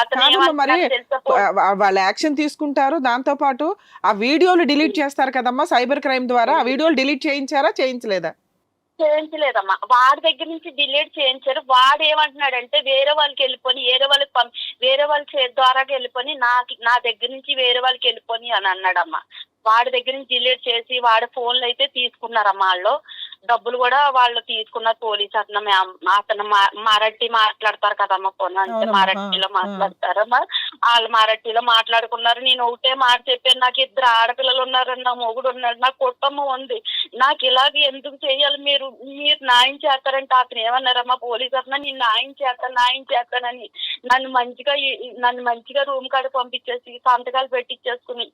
అతను కాదమ్మా మరి ఏమంటున్నాడు తెలుసా? వాళ్ళు యాక్షన్ తీసుకుంటారు, దాంతో పాటు ఆ వీడియోలు డిలీట్ చేస్తారు కదమ్మా సైబర్ క్రైమ్ ద్వారా. ఆ వీడియోలు డిలీట్ చేయించారా చేయించలేదా? చేయించలేదమ్మా. వాడి దగ్గర నుంచి డిలీట్ చేయించారు. వాడు ఏమంటున్నాడంటే వేరే వాళ్ళకి వెళ్ళిపోయి వేరే వాళ్ళ చేతి ద్వారా వెళ్ళిపోయి నా దగ్గర నుంచి వేరే వాళ్ళకి వెళ్ళిపోయి అని అన్నాడమ్మా. వాడి దగ్గర నుంచి డిలీట్ చేసి వాడి ఫోన్లు అయితే తీసుకున్నారమ్మా. వాళ్ళు డబ్బులు కూడా వాళ్ళు తీసుకున్నారు. పోలీస్ అతను మరాఠీ మాట్లాడతారు కదమ్మా. ఫోన్ అంటే మరాఠీలో మాట్లాడతారమ్మా. వాళ్ళు మరాఠీలో మాట్లాడుకున్నారు. నేను ఒకటే మాట చెప్పాను, నాకు 2 ఆడపిల్లలు ఉన్నారని, నా మొగుడు ఉన్నాడు, నా కుటుంబం ఉంది, నాకు ఇలాగ ఎందుకు చేయాలి, మీరు న్యాయం చేస్తారంటే అతను ఏమన్నారమ్మా పోలీస్ అతను, నేను న్యాయం చేస్తానని నన్ను మంచిగా రూమ్ కాడ పంపించేసి సంతకాలు పెట్టించేసుకుని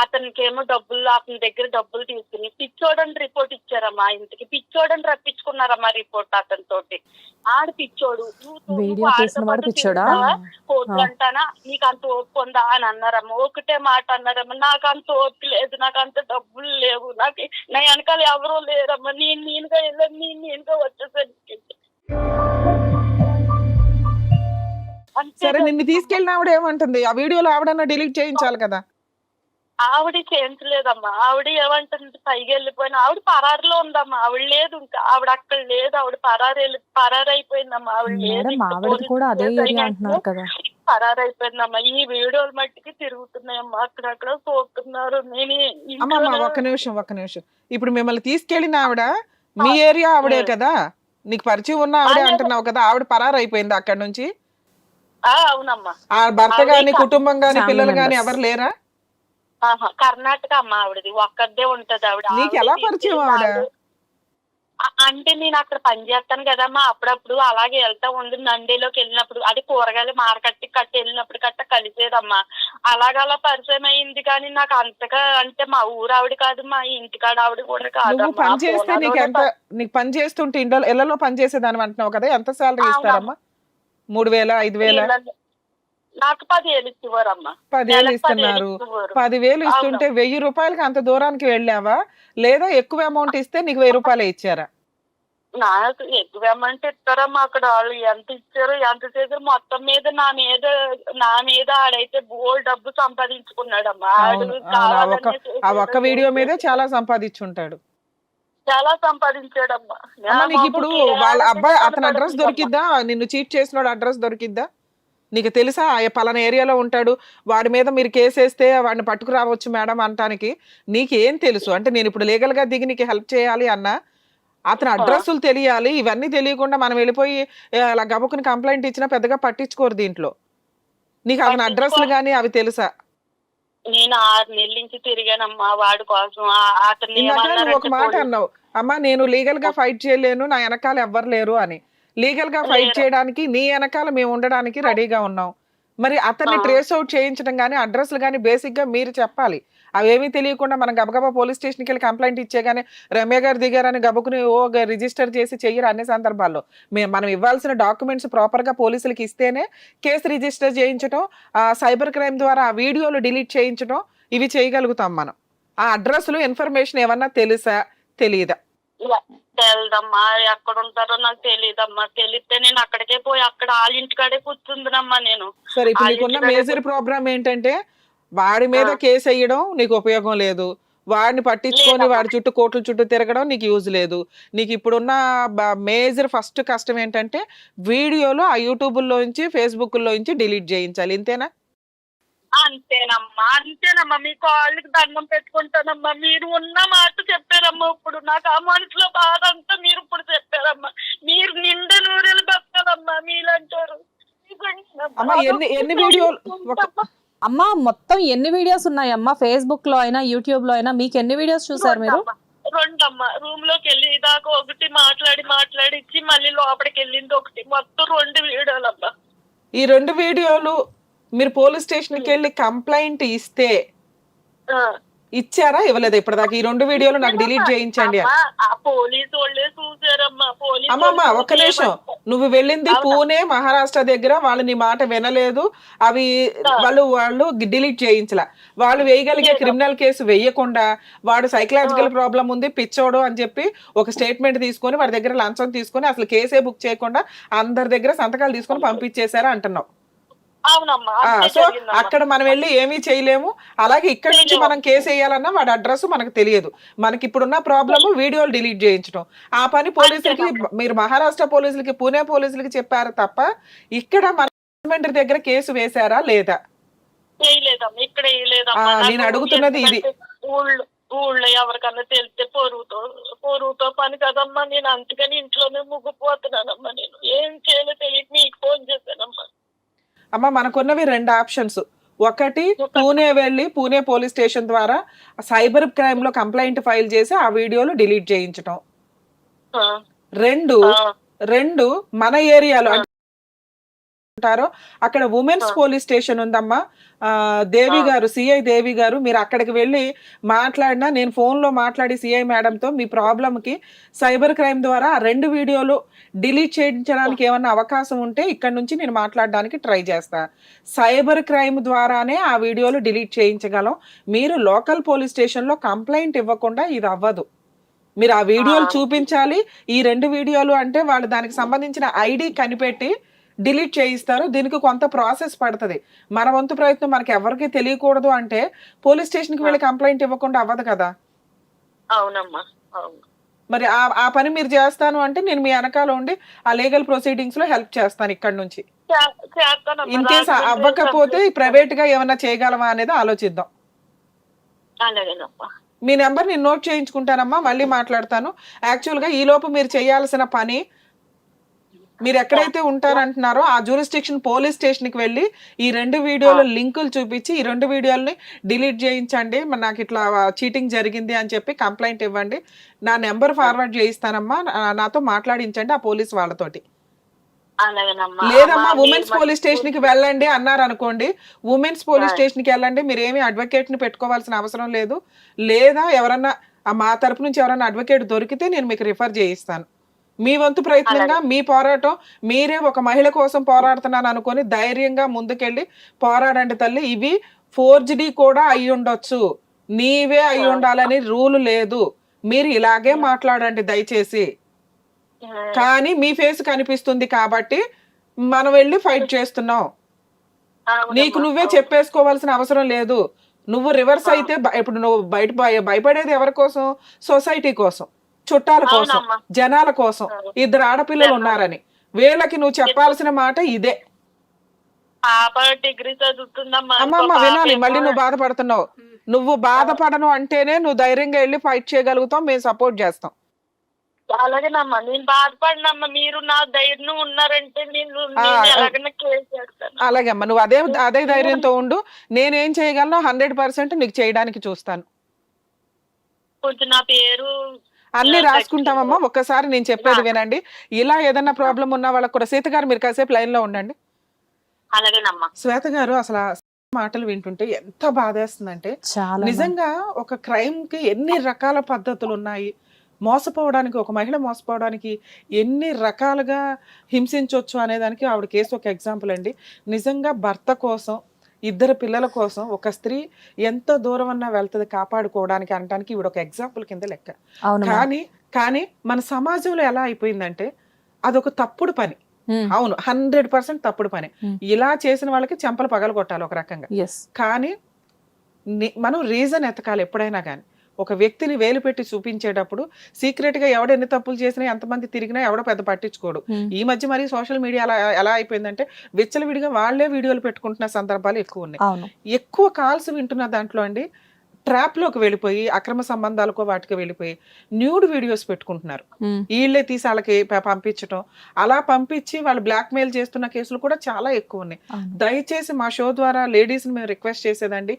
అతనికేమో అతని దగ్గర డబ్బులు తీసుకుని పిచ్చోడని రిపోర్ట్ ఇచ్చారమ్మా. ఇంటికి పిచ్చోడని రప్పించుకున్నారమ్మా రిపోర్ట్ అతనితోటి. ఆడు పిచ్చోడు, కోట్లు అంటానా, నీకు అంత ఓపిక ఉందా అని అన్నారమ్మా. ఒకటే మాట అన్నారమ్మా, నాకు అంత ఓపిక లేదు, నాకు అంత డబ్బులు లేవు, నాకు నా వెనకాల ఎవరూ లేరమ్మా, నేనుగా వెళ్ళాను, నేనుగా వచ్చేసాను. సరే నిన్ను తీసుకెళ్ళిన ఆవిడ ఏమంటుంది? ఆ వీడియోలో ఆవిడన్నా డిలీట్ చేయించాలి కదా. ఆవిడ చేయించలేదమ్మా. ఆవిడ ఏమంటుంది, పైకి వెళ్ళిపోయిన ఆవిడ పరారులో ఉందమ్మా. ఆవిడ లేదు, ఇంకా ఆవిడ అక్కడ లేదు, ఆవిడ పరారైపోయిందమ్మా. ఆవిడ లేదు, పరారైపోయిందమ్మా. ఈ వీడియోలు మట్టికి తిరుగుతున్నాయమ్మా, అక్కడక్కడ చూస్తున్నారు. అమ్మమ్మ ఒక్క నిమిషం. ఇప్పుడు మిమ్మల్ని తీసుకెళ్ళిన ఆవిడ మీ ఏరియా ఆవిడే కదా, నీకు పరిచయం ఉన్న ఆవిడే అంటున్నావు కదా, ఆవిడ పరారైపోయింది అక్కడ నుంచి? అవునమ్మా. ఆ భర్త గాని కుటుంబం గాని పిల్లలు గాని ఎవరు లేరా? కర్ణాటక అమ్మా ఆవిడది, ఒక్కదే ఉంటది ఆవిడ. నీకు ఎలా పరిచయం ఆవిడ? అంటే నేను అక్కడ పని చేస్తాను కదమ్మా, అప్పుడప్పుడు అలాగే వెళ్తా ఉంది. నండేలోకి వెళ్ళినప్పుడు, అది కూరగాయలు మార్కెట్ కట్టి వెళ్ళినప్పుడు కలిసేదమ్మా. అలాగలా పరిచయం అయింది. కానీ నాకు అంతగా అంటే మా ఊరు ఆవిడ కాదు, మా ఇంటికాడ ఆవిడ కూడా కాదు. పని చేస్తే నీకు పని చేస్తుంటే ఇళ్లలో పని చేసేదాని అంటున్నావు కదా, ఎంత శాలరీ ఇస్తారమ్మా? 3,000 5,000? నాకు 10,000 ఇచ్చేవారమ్మా. 10,000 ఇస్తున్నారు. 10,000 ఇస్తుంటే 1,000 రూపాయలకి అంత దూరానికి వెళ్ళావా, లేదా ఎక్కువ అమౌంట్ ఇస్తే నీకు 1,000 రూపాయలు ఇచ్చారా? నాకు ఎక్కువ అమౌంట్ ఇస్తారమ్మా. అక్కడ వాళ్ళు ఎంత ఇచ్చారు ఎంత చేశారు మొత్తం మీద నా మీద ఆడైతే బోల్ డబ్బు సంపాదించుకున్నాడమ్మా. ఆ ఒక్క వీడియో మీదే చాలా సంపాదించుంటాడు. చాలా సంపాదించాడమ్మా. నీకు ఇప్పుడు వాళ్ళ అబ్బాయి అతని అడ్రస్ దొరికిద్దా? నిన్ను చీట్ చేసినోడు అడ్రస్ దొరికిద్దా? నీకు తెలుసా పలానా ఏరియాలో ఉంటాడు, వాడి మీద మీరు కేసు వేస్తే వాడిని పట్టుకురావచ్చు మేడం అంటానికి నీకేం తెలుసు? అంటే నేను ఇప్పుడు లీగల్ గా దిగి నీకు హెల్ప్ చేయాలి అన్నా అతని అడ్రస్లు తెలియాలి. ఇవన్నీ తెలియకుండా మనం వెళ్ళిపోయి అలా గబుకుని కంప్లైంట్ ఇచ్చినా పెద్దగా పట్టించుకోరు దీంట్లో. నీకు అతని అడ్రస్లు గానీ అవి తెలుసా? నేను 6 నెలల నుంచి తిరిగానమ్మా వాడి కోసం. ఒక మాట అన్నావు, అమ్మా నేను లీగల్ గా ఫైట్ చేయలేను, నా వెనకాల ఎవ్వరు లేరు అని. లీగల్ గా ఫైట్ చేయడానికి నీ వెనకాల మేము ఉండడానికి రెడీగా ఉన్నాం. మరి అతన్ని ట్రేస్ అవుట్ చేయించడం గానీ అడ్రస్లు గానీ బేసిక్ గా మీరు చెప్పాలి. అవేమీ తెలియకుండా మనం గబగబా పోలీస్ స్టేషన్కి వెళ్ళి కంప్లైంట్ ఇచ్చేగానే రమ్య గారు దిగారని గబుకుని రిజిస్టర్ చేసి చెయ్యరు అన్ని సందర్భాల్లో. మనం ఇవ్వాల్సిన డాక్యుమెంట్స్ ప్రాపర్ గా పోలీసులకి ఇస్తేనే కేసు రిజిస్టర్ చేయించడం, సైబర్ క్రైమ్ ద్వారా ఆ వీడియోలు డిలీట్ చేయించడం ఇవి చేయగలుగుతాం మనం. ఆ అడ్రస్లు ఇన్ఫర్మేషన్ ఏమన్నా తెలుసా తెలియదా? తెలదమ్మా, ఎక్కడ ఉంటారో నాకు తెలియదమ్మా. తెలిస్తే నేను అక్కడికే పోయి అక్కడ వాళ్ళ ఇంటికాడే కూర్చుందనమ్మా నేను. సరే ఇప్పుడు నీకున్న మేజర్ ప్రాబ్లం ఏంటంటే వాడి మీద కేసు వేయడం నీకు ఉపయోగం లేదు, వాడిని పట్టించుకొని వాడి చుట్టూ కోట్ల చుట్టూ తిరగడం నీకు యూజ్ లేదు. నీకు ఇప్పుడున్న మేజర్ ఫస్ట్ కష్టం ఏంటంటే వీడియోలు ఆ యూట్యూబ్లోంచి ఫేస్బుక్లోంచి డిలీట్ చేయించాలి. ఇంతేనా? అంతేనమ్మా. మీ కాళ్ళకి దండం పెట్టుకుంటానమ్మా. మీరు ఉన్న మాట చెప్పారమ్మా. ఇప్పుడు నాకు ఆ మనసులో బాధ అంతా మీరు ఇప్పుడు చెప్పారమ్మా. మీరు నిండా నూరేళ్ళు బతకాలమ్మా మీలంటారు. ఎన్ని వీడియోలు అమ్మా మొత్తం ఎన్ని వీడియోస్ ఉన్నాయమ్మా? ఫేస్బుక్ లో అయినా యూట్యూబ్ లో అయినా మీకు ఎన్ని వీడియోస్ చూసారు మీరు? 2 అమ్మా. రూమ్ లోకి వెళ్ళి దాకా ఒకటి మాట్లాడిచ్చి మళ్ళీ లోపలికి వెళ్ళింది ఒకటి, మొత్తం 2 వీడియోలమ్మా. ఈ 2 వీడియోలు మీరు పోలీస్ స్టేషన్కి వెళ్ళి కంప్లైంట్ ఇస్తే ఇచ్చారా ఇవ్వలేదు ఇప్పటిదాకా? ఈ 2 వీడియోలు నాకు డిలీట్ చేయించండి అని. అమ్మమ్మ ఒక్క నిమిషం, నువ్వు వెళ్ళింది పూణే మహారాష్ట్ర దగ్గర, వాళ్ళు నీ మాట వినలేదు, అవి వాళ్ళు డిలీట్ చేయించలా. వాళ్ళు వేయగలిగే క్రిమినల్ కేసు వేయకుండా వాడు సైకలాజికల్ ప్రాబ్లం ఉంది పిచ్చోడు అని చెప్పి ఒక స్టేట్మెంట్ తీసుకొని వాడి దగ్గర లంచం తీసుకొని అసలు కేసే బుక్ చేయకుండా అందరి దగ్గర సంతకాలు తీసుకొని పంపించేశారా అంటున్నావు. అవునమ్మా అంతే సో జరిగిందమ్మా. అక్కడ మనం వెళ్ళి ఏమీ చేయలేము. అలాగే ఇక్కడ నుంచి మనం కేసు వేయాలన్నా వాడి అడ్రస్ మనకు తెలియదు. మనకి ఇప్పుడున్న ప్రాబ్లమ్ వీడియోలు డిలీట్ చేయించడం. ఆ పని పోలీసులకి మీరు మహారాష్ట్ర పోలీసులకి పూణే పోలీసులకి చెప్పారు తప్ప ఇక్కడ మన గవర్నమెంట్ దగ్గర కేసు వేశారా లేదా? చేయలేదమ్మా, ఇక్కడ వేయలేదమ్మా. నేను అడుగుతున్నది ఇది. ఊళ్ళో ఎవరికన్నా తెలిస్తే పొరుగుతో పని కదమ్మా. నేను అందుకని ఇంట్లోనే ముగ్గుపోతున్నానమ్మా. నేను ఏం చేయాలో తెలియక మీకు ఫోన్ చేశానమ్మా. అమ్మ మనకున్నవి 2 ఆప్షన్స్. ఒకటి పూణే వెళ్ళి పూణే పోలీస్ స్టేషన్ ద్వారా సైబర్ క్రైమ్ లో కంప్లైంట్ ఫైల్ చేసి ఆ వీడియోలు డిలీట్ చేయించడం. ఆ, రెండు మన ఏరియాలో అంటారో అక్కడ ఉమెన్స్ పోలీస్ స్టేషన్ ఉందమ్మా. దేవి గారు, సిఐ దేవి గారు, మీరు అక్కడికి వెళ్ళి మాట్లాడినా, నేను ఫోన్లో మాట్లాడి సిఐ మేడంతో మీ ప్రాబ్లంకి సైబర్ క్రైమ్ ద్వారా ఆ 2 వీడియోలు డిలీట్ చేయించడానికి ఏమన్నా అవకాశం ఉంటే ఇక్కడ నుంచి నేను మాట్లాడడానికి ట్రై చేస్తా. సైబర్ క్రైమ్ ద్వారానే ఆ వీడియోలు డిలీట్ చేయించగలం. మీరు లోకల్ పోలీస్ స్టేషన్లో కంప్లైంట్ ఇవ్వకుండా ఇది అవ్వదు. మీరు ఆ వీడియోలు చూపించాలి. ఈ 2 వీడియోలు అంటే వాళ్ళు దానికి సంబంధించిన ఐడి కనిపెట్టి డిలీట్ చేయిస్తారు. దీనికి కొంత ప్రాసెస్ పడుతుంది. మన వంతు ప్రయత్నం మనకి ఎవరికి తెలియకూడదు అంటే పోలీస్ స్టేషన్కి వెళ్ళి కంప్లైంట్ ఇవ్వకుండా అవ్వదు కదా. అవునమ్మా, అవును. మరి ఆ పని మీరు చేస్తాను అంటే నేను మీ వెనకాల ఉండి ఆ లీగల్ ప్రొసీడింగ్స్ లో హెల్ప్ చేస్తాను ఇక్కడ నుంచి. ఇన్ కేస్ అవ్వకపోతే ప్రైవేట్ గా ఏమన్నా చేయగలమా అనేది ఆలోచిద్దాం. అలాగేనమ్మా. మీ నెంబర్ నేను నోట్ చేయించుకుంటానమ్మా, మళ్ళీ మాట్లాడతాను. యాక్చువల్ గా ఈ లోపు మీరు చేయాల్సిన పని, మీరు ఎక్కడైతే ఉంటారంటున్నారో ఆ జ్యూరిస్డిక్షన్ పోలీస్ స్టేషన్కి వెళ్ళి ఈ 2 వీడియోల లింకులు చూపించి ఈ 2 వీడియోలని డిలీట్ చేయించండి, నాకు ఇట్లా చీటింగ్ జరిగింది అని చెప్పి కంప్లైంట్ ఇవ్వండి. నా నెంబర్ ఫార్వర్డ్ చేయిస్తానమ్మా, నాతో మాట్లాడించండి ఆ పోలీస్ వాళ్ళతోటి. లేదమ్మా ఉమెన్స్ పోలీస్ స్టేషన్ కి వెళ్ళండి అన్నారు అనుకోండి, ఉమెన్స్ పోలీస్ స్టేషన్ కి వెళ్ళండి. మీరు ఏమి అడ్వకేట్ ని పెట్టుకోవాల్సిన అవసరం లేదు. లేదా ఎవరన్నా మా తరపు నుంచి ఎవరన్నా అడ్వకేట్ దొరికితే నేను మీకు రిఫర్ చేయిస్తాను. మీ వంతు ప్రయత్నంగా మీ పోరాటం, మీరే ఒక మహిళ కోసం పోరాడుతున్నాను అనుకొని ధైర్యంగా ముందుకెళ్ళి పోరాడండి తల్లి. ఇవి ఫోర్జరీ కూడా అయి ఉండొచ్చు, నీవే అయి ఉండాలని రూల్ లేదు. మీరు ఇలాగే మాట్లాడండి దయచేసి. కానీ మీ ఫేస్ కనిపిస్తుంది కాబట్టి మనం వెళ్ళి ఫైట్ చేస్తున్నాం. నీకు నువ్వే చెప్పేసుకోవాల్సిన అవసరం లేదు. నువ్వు రివర్స్ అయితే ఇప్పుడు నువ్వు భయపడేది ఎవరి కోసం? సొసైటీ కోసం, చుట్టాల కోసం, జనాల కోసం. 2 ఆడపిల్లలు ఉన్నారని వీళ్ళకి నువ్వు చెప్పాల్సిన మాట ఇదే. అమ్మమ్మ వినాలి, మళ్ళీ నువ్వు బాధపడుతున్నావు. నువ్వు బాధపడను అంటేనే నువ్వు ధైర్యంగా వెళ్ళి ఫైట్ చేయగలుగుతాం, మేము సపోర్ట్ చేస్తాం. అలాగేనమ్మా, నేను బాధపడినమ్మా. మీరు నా ధైర్యం ఉన్నారంటే నేను అలాగే అమ్మా, నువ్వు అదే ధైర్యంతో ఉండు. నేనేం చేయగలను 100% నీకు చేయడానికి చూస్తాను. కొంచెం నా పేరు అన్ని రాసుకుంటామమ్మా. ఒక్కసారి నేను చెప్పేది వినండి. ఇలా ఏదన్నా ప్రాబ్లం ఉన్న వాళ్ళకి కూడా. సీత గారు మీరు కాసేపు లైన్ లో ఉండండి. అలాగేనమ్మా. శ్వేత గారు, అసలు మాటలు వింటుంటే ఎంత బాధేస్తుందంటే, నిజంగా ఒక క్రైమ్ కి ఎన్ని రకాల పద్ధతులు ఉన్నాయి. మోసపోవడానికి, ఒక మహిళ మోసపోవడానికి ఎన్ని రకాలుగా హింసించవచ్చు అనేదానికి ఆవిడ కేసు ఒక ఎగ్జాంపుల్ అండి. నిజంగా భర్త కోసం, 2 పిల్లల కోసం ఒక స్త్రీ ఎంత దూరం అన్నా వెళ్తుంది కాపాడుకోవడానికి అనడానికి ఈవిడ ఒక ఎగ్జాంపుల్ కింద లెక్క. కానీ మన సమాజంలో ఎలా అయిపోయిందంటే అదొక తప్పుడు పని. అవును, 100% తప్పుడు పని. ఇలా చేసిన వాళ్ళకి చెంపలు పగలు కొట్టాలి ఒక రకంగా. కానీ మనం రీజన్ ఎతకాలి ఎప్పుడైనా కానీ. ఒక వ్యక్తిని వేలు పెట్టి చూపించేటప్పుడు సీక్రెట్ గా ఎవడు ఎన్ని తప్పులు చేసినా, ఎంతమంది తిరిగినా ఎవడో పెద్ద పట్టించుకోడు. ఈ మధ్య మరి సోషల్ మీడియా ఎలా అయిపోయిందంటే విచ్చలవిడిగా వాళ్లే వీడియోలు పెట్టుకుంటున్న సందర్భాలు ఎక్కువ ఉన్నాయి. ఎక్కువ కాల్స్ వింటున్న దాంట్లో అండి ట్రాప్ లోకి వెళ్ళిపోయి, అక్రమ సంబంధాలకో వాటికి వెళ్ళిపోయి న్యూడ్ వీడియోస్ పెట్టుకుంటున్నారు. వీళ్ళే తీసి వాళ్ళకి పంపించడం, అలా పంపించి వాళ్ళు బ్లాక్ మెయిల్ చేస్తున్న కేసులు కూడా చాలా ఎక్కువ ఉన్నాయి. దయచేసి మా షో ద్వారా లేడీస్ ని మేము రిక్వెస్ట్ చేసేదండి,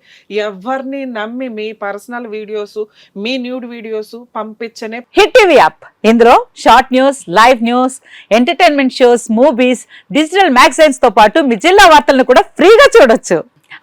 ఎవరిని నమ్మి మీ పర్సనల్ వీడియోస్, మీ న్యూడ్ వీడియోస్ పంపించనే. హిట్ టీవీ యాప్, ఇందులో short news, live news, entertainment shows, movies, digital magazines తో పాటు మీ జిల్లా వార్తలను కూడా ఫ్రీగా చూడొచ్చు.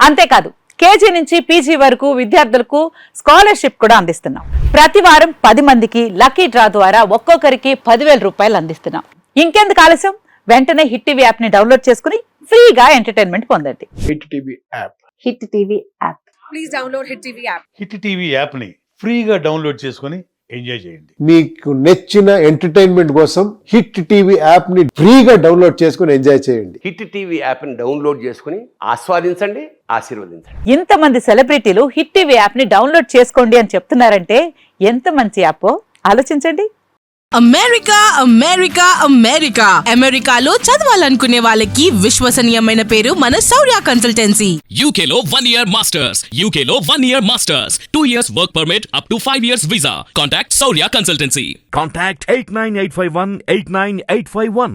అంతేకాదు కేజీ నుంచి పీజీ వరకు విద్యార్థులకు స్కాలర్షిప్ కూడా అందిస్తున్నాం. ప్రతి వారం 10 మందికి లక్కీ డ్రా ద్వారా ఒక్కొక్కరికి 10,000 రూపాయలు అందిస్తున్నాం. ఇంకెందుకు ఆలస్యం, వెంటనే హిట్ టీవీ యాప్ ని డౌన్లోడ్ చేసుకుని ఫ్రీగా ఎంటర్టైన్మెంట్ పొందండి. Hit TV app. Hit TV app. Please download hit TV app. Hit TV app ని ఫ్రీగా డౌన్లోడ్ చేసుకుని ఎంజాయ్ చేయండి. మీకు నచ్చిన ఎంటర్టైన్మెంట్ కోసం హిట్ టీవీ యాప్ ని ఫ్రీగా డౌన్లోడ్ చేసుకుని ఎంజాయ్ చేయండి. హిట్ టీవీ యాప్ని డౌన్లోడ్ చేసుకుని ఆస్వాదించండి, ఆశీర్వదించండి. ఇంతమంది సెలబ్రిటీలు హిట్ టీవీ యాప్ ని డౌన్లోడ్ చేసుకోండి అని చెప్తున్నారంటే ఎంత మంచి యాప్ ఆలోచించండి. అమెరికా అమెరికా అమెరికా అమెరికాలో చదవాలనుకునే వాళ్ళకి విశ్వసనీయమైన పేరు మన శౌర్య కన్సల్టెన్సీ. UK లో 1 year masters, UK లో 1 year masters, 2 years work permit up to 5 years visa. Contact Saurya Consultancy. Contact 89851 89851.